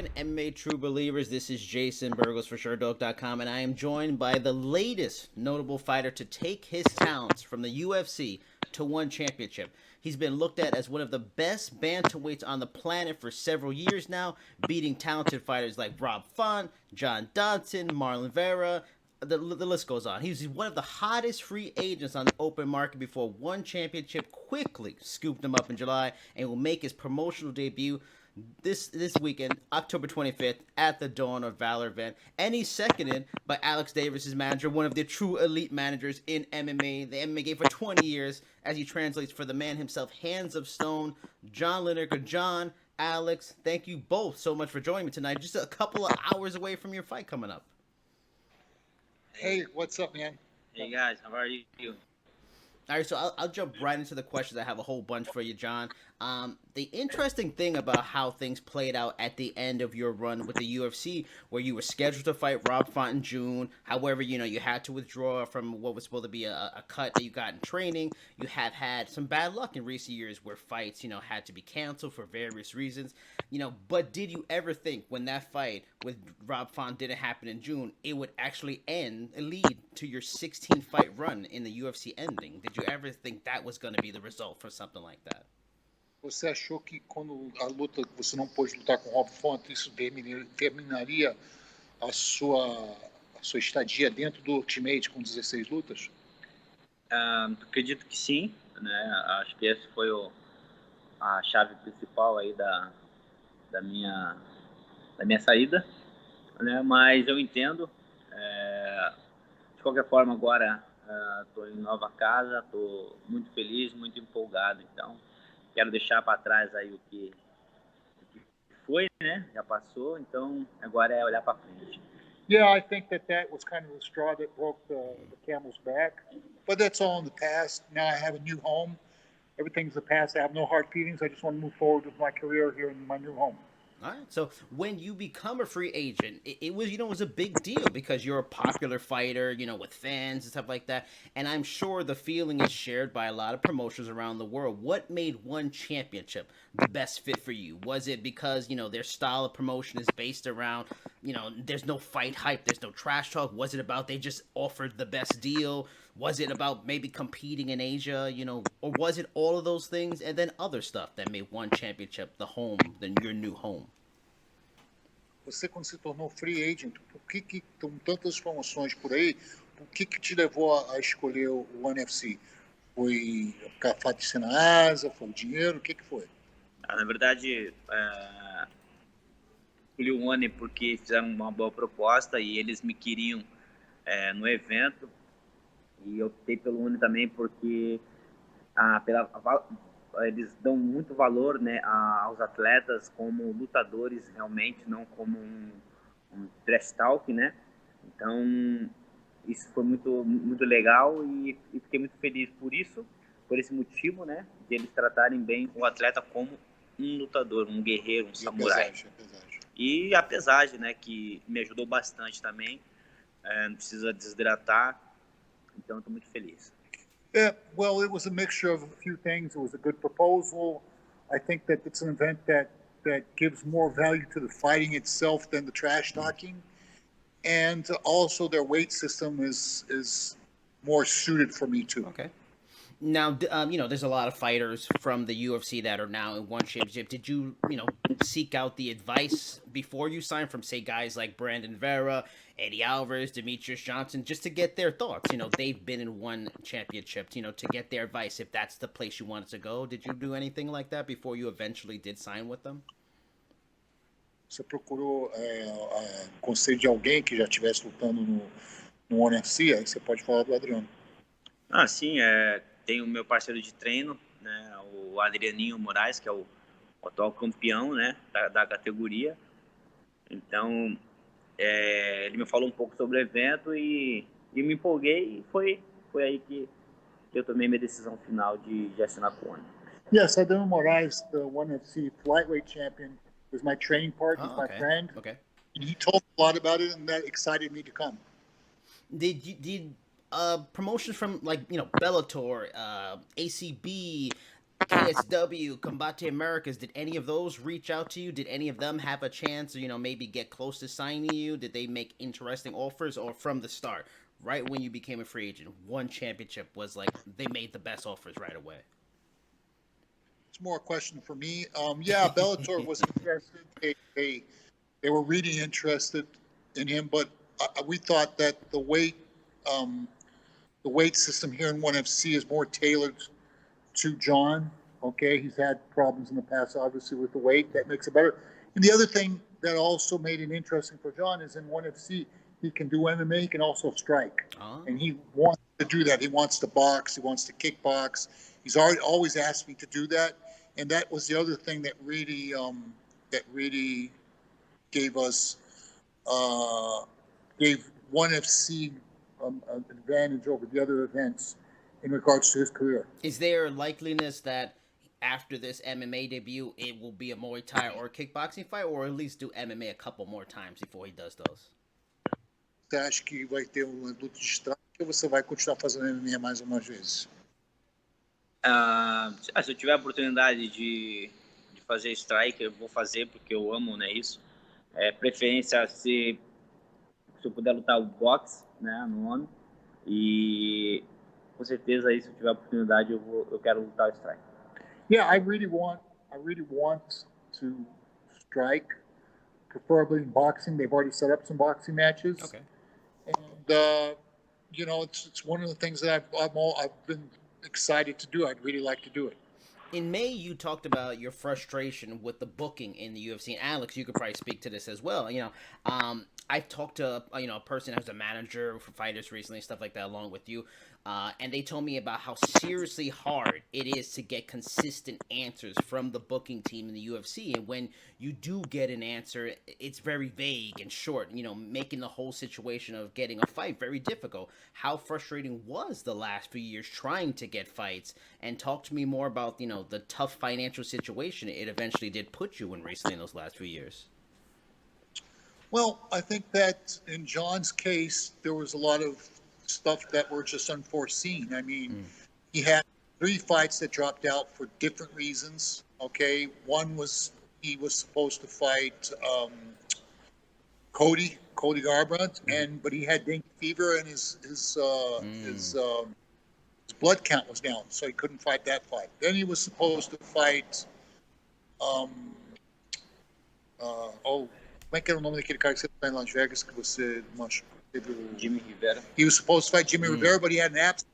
again, MMA True Believers. This is Jason Burgos for Sherdog.com, and I am joined by the latest notable fighter to take his talents from the UFC to one championship. He's been looked at as one of the best bantamweights on the planet for several years now, beating talented fighters like Rob Font, John Dodson, Marlon Vera. The list goes on. He's one of the hottest free agents on the open market before one championship quickly scooped him up in July and will make his promotional debut this weekend, October 25th, at the Dawn of Valor event. And he's seconded by Alex Davis' manager, one of the true elite managers in MMA, the MMA game for 20 years, as he translates for the man himself, Hands of Stone, John Lineker. John, Alex, thank you both so much for joining me tonight. Just a couple of hours away from your fight coming up. Hey, what's up, man? Hey guys, how are you? All right, so I'll jump right into the questions. I have a whole bunch for you, John. The interesting thing about how things played out at the end of your run with the UFC, where you were scheduled to fight Rob Font in June. However, you had to withdraw from what was supposed to be a cut that you got in training. You have had some bad luck in recent years where fights, had to be canceled for various reasons. But did you ever think when that fight with Rob Font didn't happen in June, it would actually lead to your 16-fight run in the UFC ending? Did you ever think that was going to be the result for something like that? Você achou que quando a luta você não pôde lutar com o Rob Font, isso terminaria a sua estadia dentro do Ultimate com 16 lutas? Acredito que sim, né? Acho que esse foi a chave principal aí da minha saída, né? Mas eu entendo. De qualquer forma, agora estou em nova casa, estou muito feliz, muito empolgado. Então, quero deixar para trás aí o que foi, né? Já passou. Então, agora é olhar para frente. Yeah, I think that was kind of the straw that broke the camel's back. But that's all in the past. Now I have a new home. Everything's the past. I have no hard feelings. I just want to move forward with my career here in my new home. All right. So when you become a free agent, it was a big deal because you're a popular fighter, with fans and stuff like that. And I'm sure the feeling is shared by a lot of promotions around the world. What made one championship the best fit for you? Was it because, their style of promotion is based around, there's no fight hype, there's no trash talk? Was it about they just offered the best deal? Was it about maybe competing in Asia, or was it all of those things and then other stuff that made one championship your new home? Você, quando se tornou free agent, por que estão tantas promoções por aí? O que te levou a escolher o ONE FC? Foi a fato de ser na Ásia? Foi o dinheiro? O que foi? Na verdade, escolhi o ONE porque fizeram uma boa proposta e eles me queriam no evento. E eu optei pelo ONE também porque eles dão muito valor, né, aos atletas como lutadores realmente, não como um trash talk, né? Então, isso foi muito, muito legal e fiquei muito feliz por esse motivo, né? De eles tratarem bem o atleta como um lutador, um guerreiro, um samurai. E a pesagem, né, que me ajudou bastante também. Não precisa desidratar. Então, estou muito feliz. Yeah, well, it was a mixture of a few things. It was a good proposal. I think that it's an event that gives more value to the fighting itself than the trash talking. And also their weight system is more suited for me too. Okay. Now, there's a lot of fighters from the UFC that are now in one championship. Did you, seek out the advice before you signed from, say, guys like Brandon Vera, Eddie Alvarez, Demetrius Johnson, just to get their thoughts? They've been in one championship, to get their advice if that's the place you wanted to go. Did you do anything like that before you eventually did sign with them? Você procurou conselho de alguém que já estivesse lutando no ONE FC? Aí você pode falar do Adriano. Sim, tem o meu parceiro de treino, né, o Adrianinho Moraes, que é o atual campeão, né, da categoria. Então, ele me falou um pouco sobre o evento e me empolguei e foi aí que eu tomei minha decisão final de assinar com o ONE. Yes, Adriano Moraes, the ONE FC flyweight champion, was my training partner, my friend. Okay. And he told me a lot about it, and that excited me to come. Did promotions from Bellator, ACB, KSW, Combate Americas, did any of those reach out to you? Did any of them have a chance, maybe get close to signing you? Did they make interesting offers, or from the start, right when you became a free agent, one championship was like they made the best offers right away? It's more a question for me. Yeah, Bellator was interested. They were really interested in him, but we thought that um, the weight system here in ONE FC is more tailored to John. Okay, he's had problems in the past, obviously, with the weight. That makes it better. And the other thing that also made it interesting for John is in ONE FC, he can do MMA, he can also strike. Oh. And he wants to do that. He wants to box, he wants to kickbox. He's always asked me to do that. And that was the other thing that really gave us, gave ONE FC an advantage over the other events in regards to his career. Is there a likeliness that after this MMA debut, it will be a Muay Thai or a kickboxing fight, or at least do MMA a couple more times before he does those? Você acha que vai ter uma luta de strike ou você vai continuar fazendo MMA mais umas vezes? Se eu tiver a oportunidade de fazer strike, eu vou fazer porque eu amo, né, isso. Preferência se eu puder lutar o boxe, né, no homem. E com certeza aí, se eu tiver a oportunidade, eu quero lutar o strike. Yeah, I really want to strike, preferably in boxing. They've already set up some boxing matches. Okay. And it's one of the things that I've been excited to do. I'd really like to do it. In May, you talked about your frustration with the booking in the UFC. And Alex, you could probably speak to this as well. I've talked to a person who's a manager for fighters recently, stuff like that, along with you, and they told me about how seriously hard it is to get consistent answers from the booking team in the UFC. And when you do get an answer, it's very vague and short, making the whole situation of getting a fight very difficult. How frustrating was the last few years trying to get fights? And talk to me more about, the tough financial situation it eventually did put you in recently in those last few years. Well, I think that in John's case, there was a lot of stuff that were just unforeseen. I mean, he had 3 fights that dropped out for different reasons. Okay, one was he was supposed to fight Cody Garbrandt, but he had dengue fever and his blood count was down, so he couldn't fight that fight. Then he was supposed to fight como é que era o nome daquele cara que você está em Las Vegas que você Jimmy Rivera. He was supposed to fight Jimmy Rivera, but he had an abscess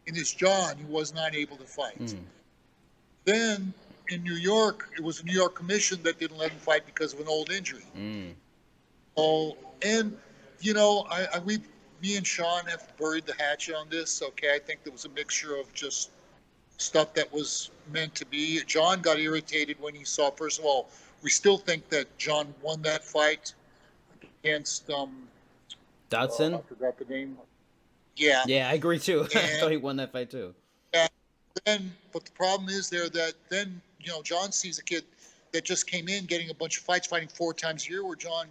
in his jaw and he was not able to fight. Then in New York, it was a New York commission that didn't let him fight because of an old injury. And me and Sean have buried the hatchet on this. Okay, I think there was a mixture of just stuff that was meant to be. John got irritated when he saw, first of all, we still think that John won that fight against Dodson. I forgot the name. Yeah. Yeah, I agree too. I thought he won that fight too. But the problem is that John sees a kid that just came in getting a bunch of fights, fighting 4 times a year, where John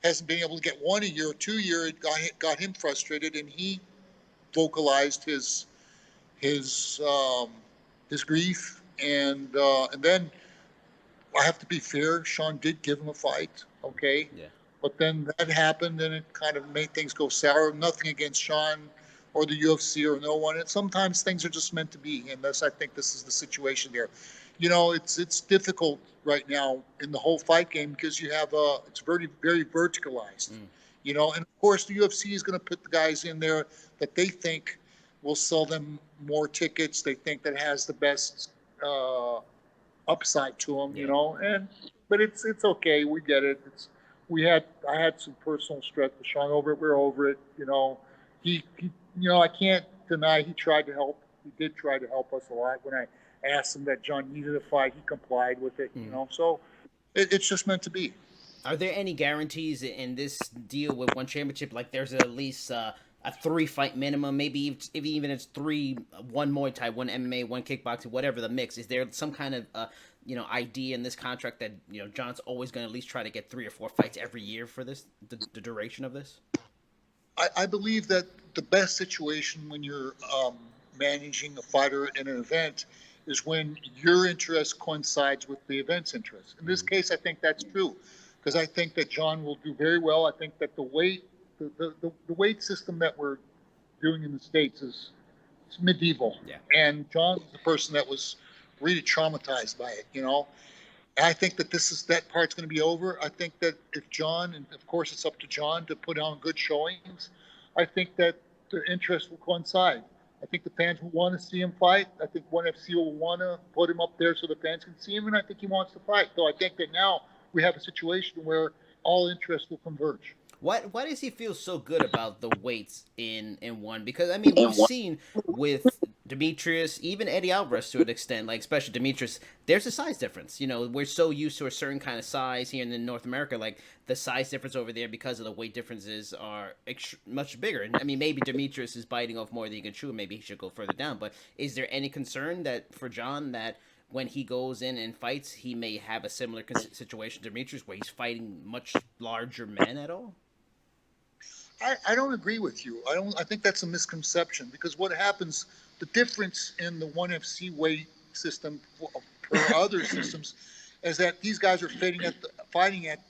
hasn't been able to get 1 a year or 2 a year. It got him frustrated, and he vocalized his grief, and then I have to be fair. Sean did give him a fight, okay? Yeah. But then that happened, and it kind of made things go sour. Nothing against Sean or the UFC or no one. And sometimes things are just meant to be, and I think this is the situation there. It's difficult right now in the whole fight game because you have it's very, very verticalized. And of course the UFC is going to put the guys in there that they think will sell them more tickets. They think that has the best upside to them, but it's okay. We get it. I had some personal stress with Sean over it. We're over it. He I can't deny he tried to help. He did try to help us a lot. When I asked him that John needed a fight, he complied with it. So it's just meant to be. Are there any guarantees in this deal with one championship? Like there's at least a 3-fight minimum, maybe if even it's 3, 1 Muay Thai, 1 MMA, 1 kickboxing, whatever the mix. Is there some kind of idea in this contract that John's always going to at least try to get 3 or 4 fights every year for this, the duration of this? I believe that the best situation when you're managing a fighter in an event is when your interest coincides with the event's interest. In this case, I think that's true, because I think that John will do very well. I think that the weight system that we're doing in the States is medieval. Yeah. And John's the person that was really traumatized by it, you know. And I think that that part's going to be over. I think that if John, and of course it's up to John to put on good showings, I think that the interest will coincide. I think the fans will want to see him fight. I think ONE FC will want to put him up there so the fans can see him, and I think he wants to fight. So I think that now we have a situation where all interests will converge. Why does he feel so good about the weights in one? Because I mean, we've seen with Demetrius, even Eddie Alvarez to an extent, like especially Demetrius, there's a size difference. You know, we're so used to a certain kind of size here in North America, like the size difference over there because of the weight differences are much bigger. And I mean, maybe Demetrius is biting off more than he can chew, and maybe he should go further down. But is there any concern that for John that when he goes in and fights, he may have a similar situation to Demetrius, where he's fighting much larger men at all? I don't agree with you. I think that's a misconception, because what happens, the difference in the ONE FC weight system for other systems is that these guys are fighting at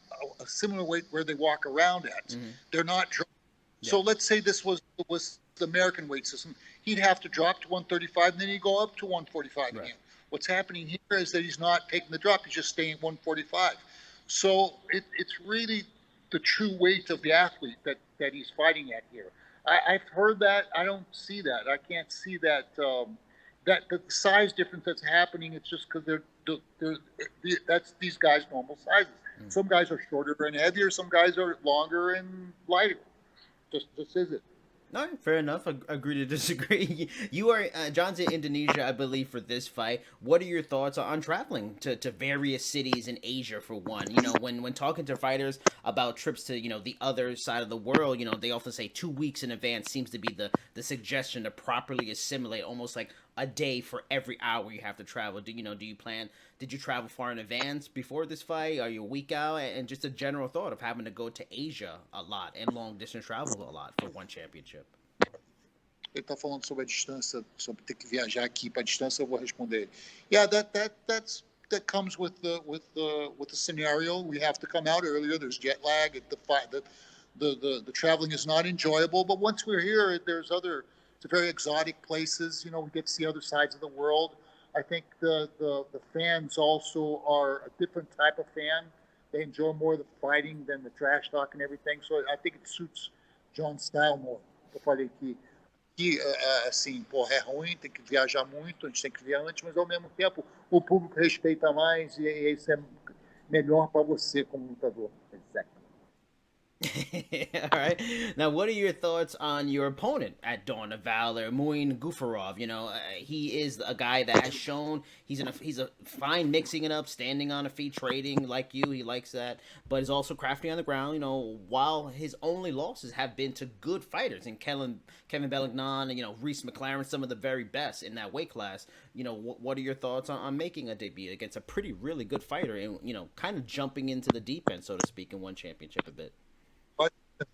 a similar weight where they walk around at. Mm-hmm. They're not. So let's say this was the American weight system. He'd have to drop to 135 and then he'd go up to 145 again. What's happening here is that he's not taking the drop. He's just staying at 145. So it's really the true weight of the athlete that he's fighting at here. I've heard that. I don't see that. I can't see that. That the size difference that's happening, it's just because that's these guys' normal sizes. Mm. Some guys are shorter and heavier. Some guys are longer and lighter. Just is it. No, fair enough. Agree to disagree. You are John's in Indonesia, I believe, for this fight. What are your thoughts on traveling to various cities in Asia for one? You know, when talking to fighters about trips to, you know, the other side of the world, you know, they often say 2 weeks in advance seems to be the suggestion to properly assimilate, almost like a day for every hour you have to travel. Did you travel far in advance before this fight? Are you a week out? And just a general thought of having to go to Asia a lot and long distance travel a lot for one championship. Ele está falando sobre a distância, sobre ter que viajar aqui para a distância. Eu vou responder. Yeah, that comes with the scenario. We have to come out earlier. There's jet lag. The traveling is not enjoyable. But once we're here, it's very exotic places. You know, we get to see other sides of the world. I think the fans also are a different type of fan. They enjoy more the fighting than the trash talk and everything. So I think it suits John's style more. Eu falei que assim, porra, é ruim, tem que viajar muito, a gente tem que vir antes, mas ao mesmo tempo o público respeita mais e isso é melhor para você como lutador. Exactly. All right. Now, what are your thoughts on your opponent at Dawn of Valor, Muin Gafurov? You know, he is a guy that has shown he's a fine mixing it up, standing on a feet, trading like you. He likes that, but is also crafty on the ground. You know, while his only losses have been to good fighters, and Kevin Bellignon, you know, Reese McLaren, some of the very best in that weight class. You know, what are your thoughts on making a debut against a really good fighter and, you know, kind of jumping into the deep end, so to speak, in one championship a bit?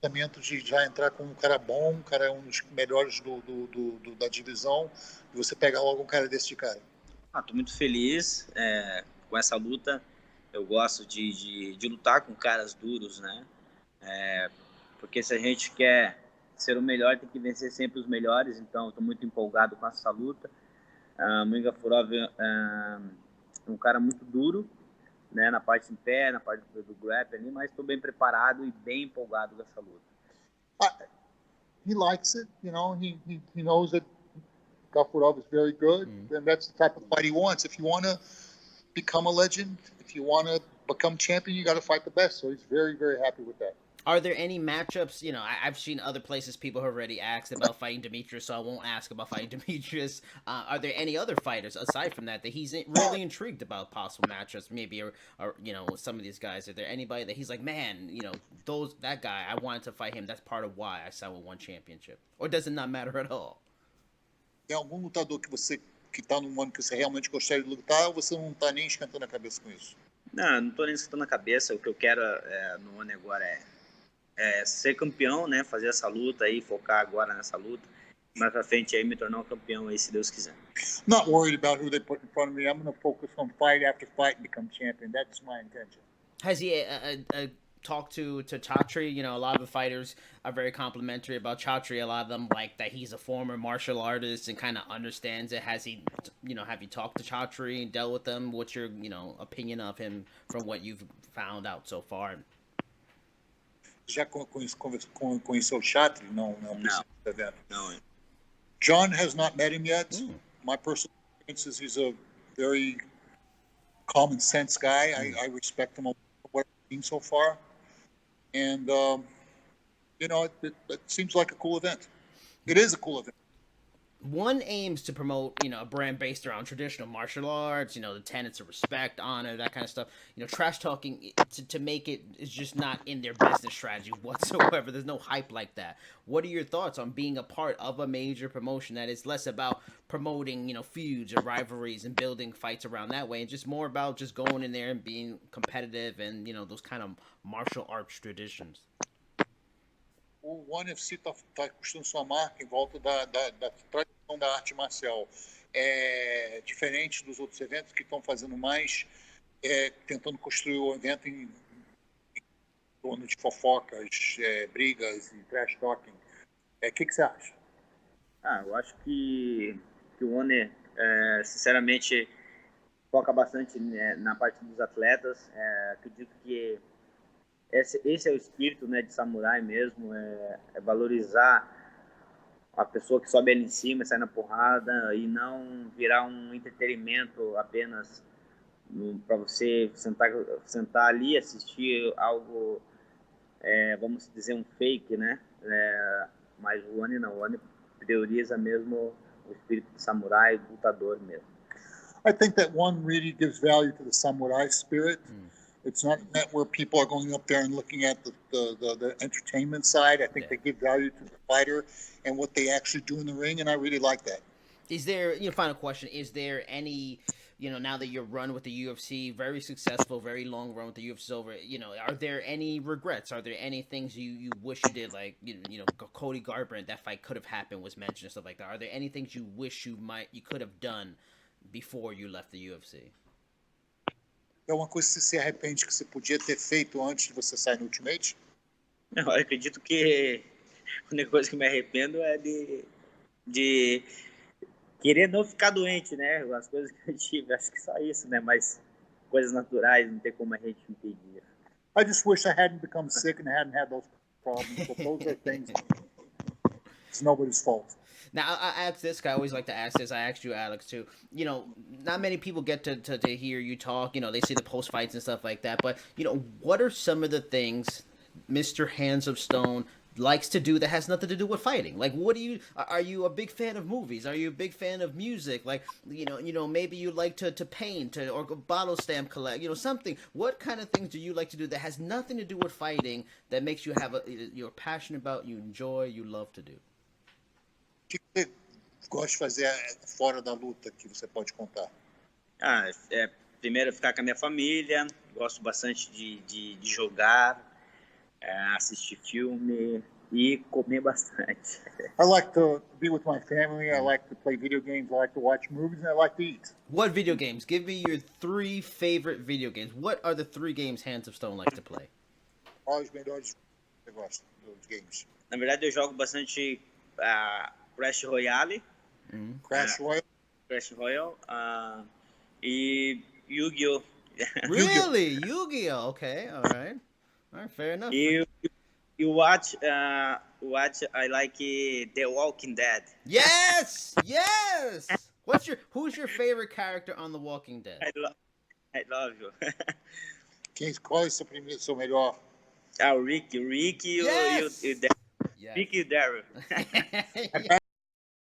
Pensamento de já entrar com um cara bom, um cara um dos melhores da divisão, e você pega logo um cara desse de cara. Tô muito feliz com essa luta. Eu gosto de lutar com caras duros, né? Porque se a gente quer ser o melhor, tem que vencer sempre os melhores. Então, estou muito empolgado com essa luta. Muin Gafurov é um cara muito duro, né, na parte em pé, na parte do grappling ali, mas estou bem preparado e bem empolgado com essa luta. He likes it, you know. He knows that Gafurov is very good, and that's the type of fight he wants. If you want to become a legend, if you want to become champion, you got to fight the best. So he's very, very happy with that. Are there any matchups? You know, I've seen other places people have already asked about fighting Demetrius, so I won't ask about fighting Demetrius. Are there any other fighters aside from that he's really intrigued about possible matchups? Maybe or you know, some of these guys. Are there anybody that he's like, man, you know, that guy, I wanted to fight him. That's part of why I signed with one championship. Or does it not matter at all? Tem algum lutador que tá num ano que você realmente gostaria de lutar, ou você não tá nem esquentando a cabeça com isso? Não tô nem esquentando a cabeça. O que eu quero no ano agora é ser campeão, né? Fazer essa luta aí, focar agora nessa luta. mais pra frente aí me tornar um campeão aí, se Deus quiser. Not worried about who they put in front of me. I'm going to focus on fight after fight and become champion. That's my intention. Has he talked to Chatri? You know, a lot of the fighters are very complimentary about Chatri. A lot of them like that he's a former martial artist and kind of understands it. Has he, have you talked to Chatri and dealt with them? What's your, opinion of him from what you've found out so far? Já conheceu o Chatri? Não. Não. John has not met him yet. My personal experience is he's a very common sense guy. I respect him for what I've seen so far. And, it seems like a cool event. It is a cool event. One aims to promote, a brand based around traditional martial arts, the tenets of respect, honor, that kind of stuff. Trash talking to make it is just not in their business strategy whatsoever. There's no hype like that. What are your thoughts on being a part of a major promotion that is less about promoting, feuds or rivalries and building fights around that way, and just more about just going in there and being competitive and, those kind of martial arts traditions? O One UFC está construindo sua marca em volta da tradição da arte marcial. É diferente dos outros eventos que estão fazendo mais, tentando construir o evento em torno de fofocas, brigas e trash talking. O que você acha? Eu acho que o One, sinceramente, foca bastante na parte dos atletas. Acredito que esse é o espírito, né, de samurai mesmo, é valorizar a pessoa que sobe ali em cima, sai na porrada e não virar um entretenimento apenas para você sentar ali e assistir algo, vamos dizer, um fake, né? Mas o One não, o One prioriza mesmo o espírito de samurai, lutador mesmo. I think that One really gives value to the samurai spirit. It's not where people are going up there and looking at the entertainment side. I think they give value to the fighter and what they actually do in the ring, and I really like that. Is there, final question, is there any, now that you're run with the UFC, very successful, very long run with the UFC over, are there any regrets? Are there any things you wish you did, like, Cody Garbrandt, that fight could have happened, was mentioned and stuff like that? Are there any things you wish you could have done before you left the UFC? É uma coisa que você se arrepende que você podia ter feito antes de você sair no Ultimate? Eu acredito que a única coisa que me arrependo é de querer não ficar doente, né? As coisas que eu tive, acho que só isso, né? Mas coisas naturais, não tem como a gente impedir. I just wish I hadn't become sick and hadn't had those problems. But those are things. It's nobody's fault. Now, I asked this guy, I always like to ask this. I asked you, Alex, too. Not many people get to hear you talk. They see the post-fights and stuff like that. But, what are some of the things Mr. Hands of Stone likes to do that has nothing to do with fighting? Like, are you a big fan of movies? Are you a big fan of music? Like, maybe you like to paint or bottle stamp collect, something. What kind of things do you like to do that has nothing to do with fighting that makes you you're passionate about, you enjoy, you love to do? O que você gosta de fazer fora da luta que você pode contar? Primeiro, ficar com a minha família. Gosto bastante de jogar, assistir filme e comer bastante. I like to be with my family. I like to play video games. I like to watch movies, and I like to eat. What video games? Give me your 3 favorite video games. What are the 3 games Hands of Stone likes to play? Quais os melhores você gosta dos games? Na verdade, eu jogo bastante Crash Royale. Crash Royale. Crash Royale. E Yu-Gi-Oh! Really? Yu-Gi-Oh! Okay, all right, fair enough. You watch, I like The Walking Dead. Yes! Who's your favorite character on The Walking Dead? I love you. Qual é o seu melhor? O Rick, Yes! Rick e o Daryl.